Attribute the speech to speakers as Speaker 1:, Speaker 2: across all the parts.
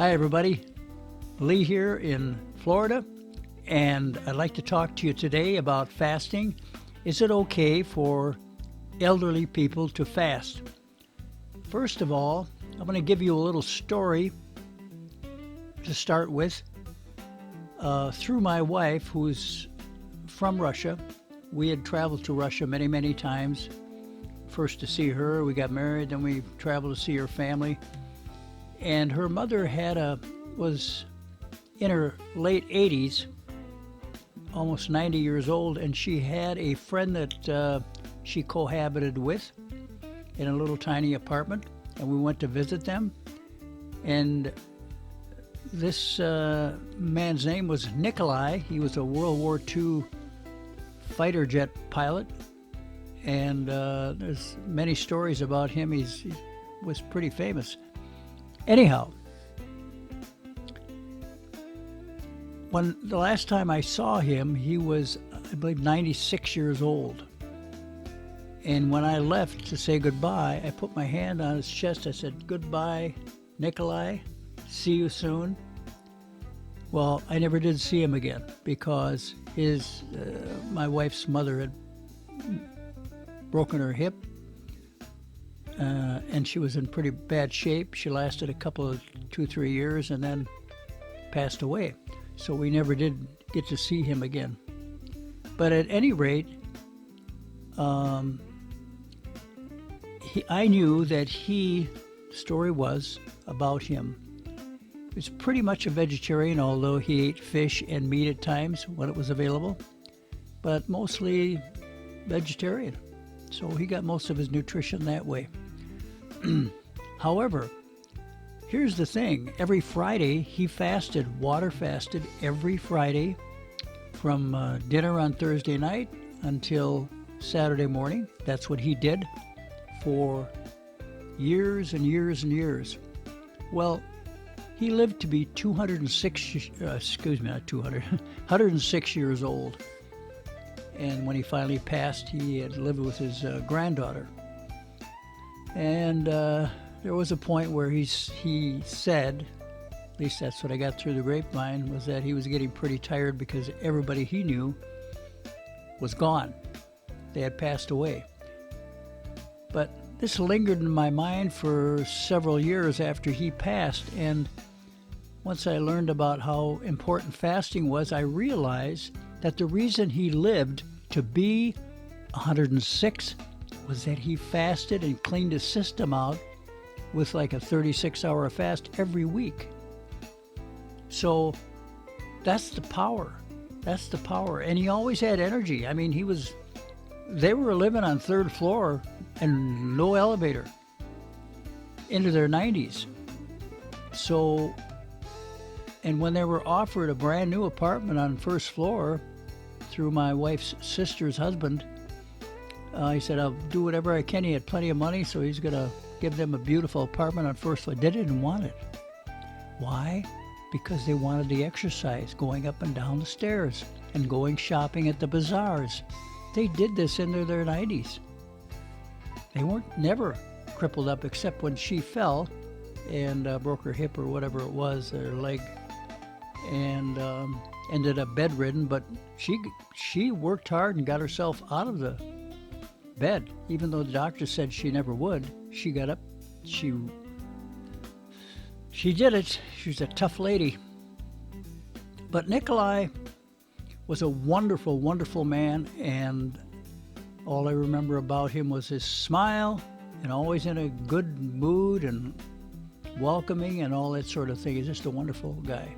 Speaker 1: Hi, everybody. Lee here in Florida, and I'd like to talk to you today about fasting. Is it okay for elderly people to fast? First of all, I'm going to give you a little story to start with. Through my wife, who's from Russia, we had traveled to Russia many, many times. First to see her, we got married, then we traveled to see her family. And her mother was in her late 80s, almost 90 years old, and she had a friend that she cohabited with in a little tiny apartment, and we went to visit them. And this man's name was Nikolai. He was a World War II fighter jet pilot, and there's many stories about him. He was pretty famous. Anyhow, when the last time I saw him, he was, I believe, 96 years old. And when I left to say goodbye, I put my hand on his chest. I said, "Goodbye, Nikolai. See you soon." Well, I never did see him again because my wife's mother had broken her hip, and she was in pretty bad shape. She lasted a couple of 2-3 years and then passed away. So we never did get to see him again. But at any rate, I knew that the story was about him. He was pretty much a vegetarian, although he ate fish and meat at times when it was available, but mostly vegetarian. So he got most of his nutrition that way. However, here's the thing. Every Friday, he fasted, water fasted every Friday from dinner on Thursday night until Saturday morning. That's what he did for years and years and years. Well, he lived to be 106 years old. And when he finally passed, he had lived with his granddaughter. And there was a point where he said, at least that's what I got through the grapevine, was that he was getting pretty tired because everybody he knew was gone. They had passed away. But this lingered in my mind for several years after he passed. And once I learned about how important fasting was, I realized that the reason he lived to be 106 was that he fasted and cleaned his system out with like a 36-hour fast every week. So that's the power. That's the power. And he always had energy. I mean, they were living on third floor and no elevator into their 90s. So, and when they were offered a brand new apartment on first floor through my wife's sister's husband, he said, "I'll do whatever I can." He had plenty of money, so he's going to give them a beautiful apartment on first floor. They didn't want it. Why? Because they wanted the exercise, going up and down the stairs and going shopping at the bazaars. They did this in their 90s. They weren't never crippled up except when she fell and broke her hip or whatever it was, her leg, and ended up bedridden. But she worked hard and got herself out of the bed, even though the doctor said she never would. She got up. She did it. She was a tough lady. But Nikolai was a wonderful, wonderful man, and all I remember about him was his smile and always in a good mood and welcoming and all that sort of thing. He's just a wonderful guy.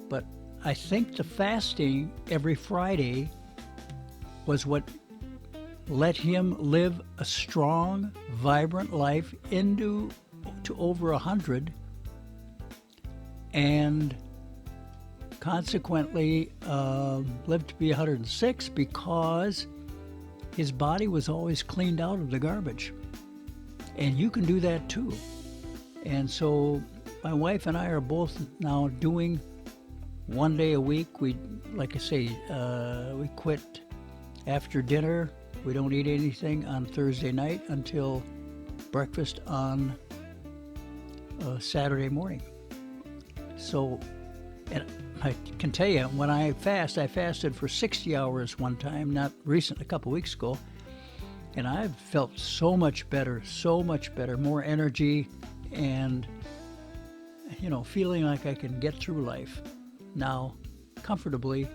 Speaker 1: But I think the fasting every Friday was what let him live a strong, vibrant life to over 100, and consequently lived to be 106 because his body was always cleaned out of the garbage. And you can do that too. And so my wife and I are both now doing one day a week. We, like I say, we quit after dinner. We don't eat anything on Thursday night until breakfast on Saturday morning. So, and I can tell you, when I fasted for 60 hours one time, not recent, a couple weeks ago, and I've felt so much better, more energy, and, feeling like I can get through life now comfortably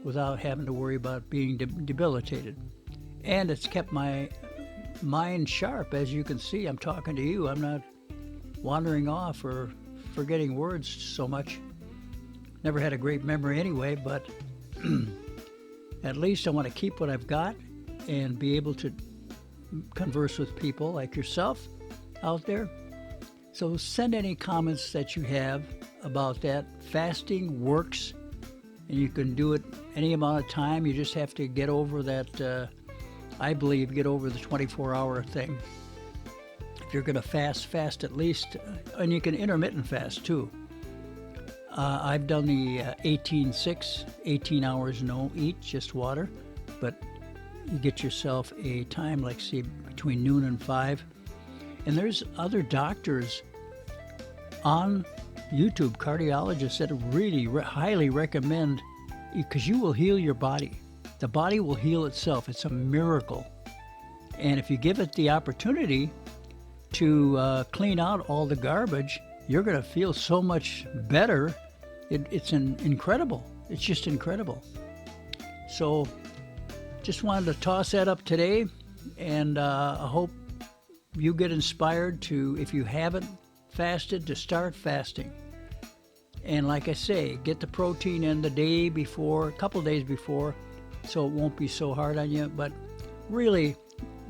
Speaker 1: without having to worry about being debilitated. And it's kept my mind sharp. As you can see, I'm talking to you. I'm not wandering off or forgetting words so much. Never had a great memory anyway, but at least I want to keep what I've got and be able to converse with people like yourself out there. So send any comments that you have about that. Fasting works, and you can do it any amount of time. You just have to get over that, I believe, get over the 24-hour thing. If you're going to fast at least, and you can intermittent fast too. I've done the 18-6, 18 hours no eat, just water, but you get yourself a time like, say, between noon and 5. And there's other doctors on YouTube, cardiologists, that really highly recommend, because you will heal your body. The body will heal itself. It's a miracle. And if you give it the opportunity to clean out all the garbage, you're going to feel so much better. It's incredible. It's just incredible. So just wanted to toss that up today, and I hope you get inspired to, if you haven't fasted, to start fasting. And like I say, get the protein in the day before, a couple days before, so it won't be so hard on you. But really,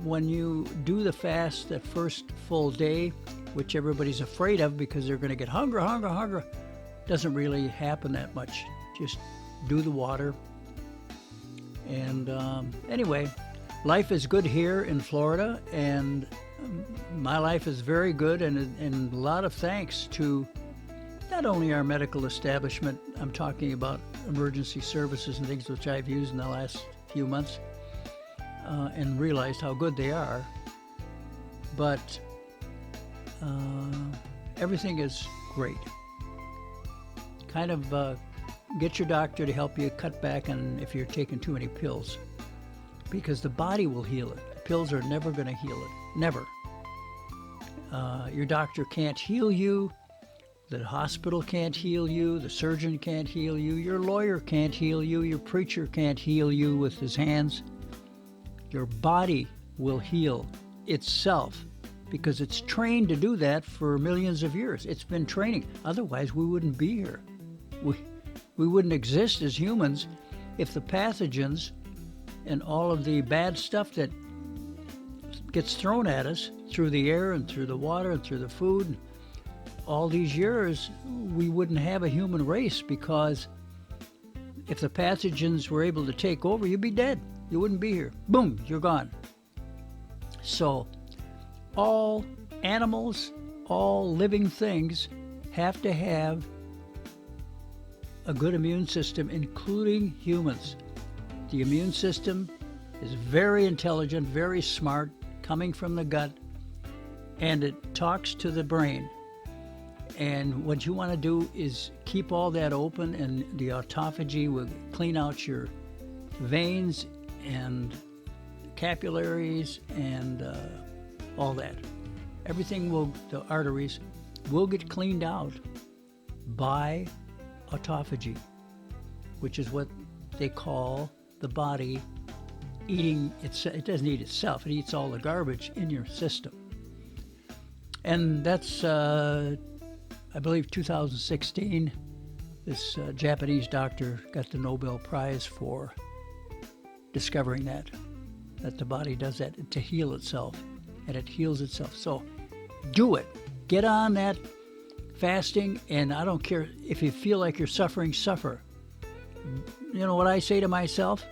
Speaker 1: when you do the fast that first full day, which everybody's afraid of because they're going to get hunger, doesn't really happen that much. Just do the water. And anyway, life is good here in Florida, and my life is very good, and a lot of thanks to not only our medical establishment. I'm talking about emergency services and things which I've used in the last few months and realized how good they are, but everything is great. Kind of get your doctor to help you cut back on if you're taking too many pills, because the body will heal it. Pills are never going to heal it. Never. Your doctor can't heal you. The hospital can't heal you. The surgeon can't heal you. Your lawyer can't heal you. Your preacher can't heal you with his hands. Your body will heal itself because it's trained to do that for millions of years. It's been training. Otherwise, we wouldn't be here. We wouldn't exist as humans if the pathogens and all of the bad stuff that gets thrown at us through the air and through the water and through the food, all these years, we wouldn't have a human race, because if the pathogens were able to take over, you'd be dead. You wouldn't be here. Boom, you're gone. So all animals, all living things have to have a good immune system, including humans. The immune system is very intelligent, very smart, coming from the gut, and it talks to the brain. And what you want to do is keep all that open, and the autophagy will clean out your veins and capillaries and all that. Everything the arteries will get cleaned out by autophagy, which is what they call the body eating itself. It doesn't eat itself. It eats all the garbage in your system. And that's, I believe, 2016. This Japanese doctor got the Nobel Prize for discovering that the body does that to heal itself, and it heals itself. So do it. Get on that fasting, and I don't care if you feel like you're suffering, suffer. You know what I say to myself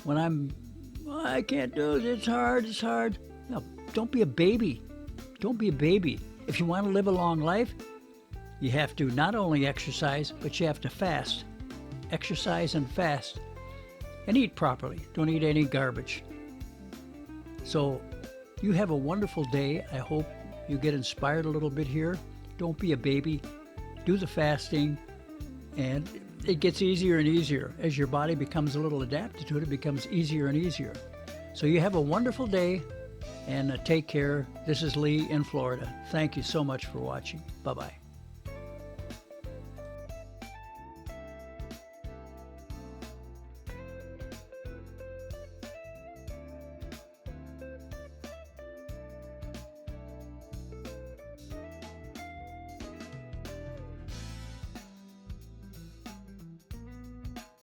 Speaker 1: when I can't do it, it's hard. No, don't be a baby. Don't be a baby. If you want to live a long life, you have to not only exercise, but you have to fast. Exercise and fast. And eat properly. Don't eat any garbage. So you have a wonderful day. I hope you get inspired a little bit here. Don't be a baby. do the fasting, and it gets easier and easier. As your body becomes a little adapted to it, it becomes easier and easier. So you have a wonderful day, and take care. This is Lee in Florida. Thank you so much for watching. Bye-bye.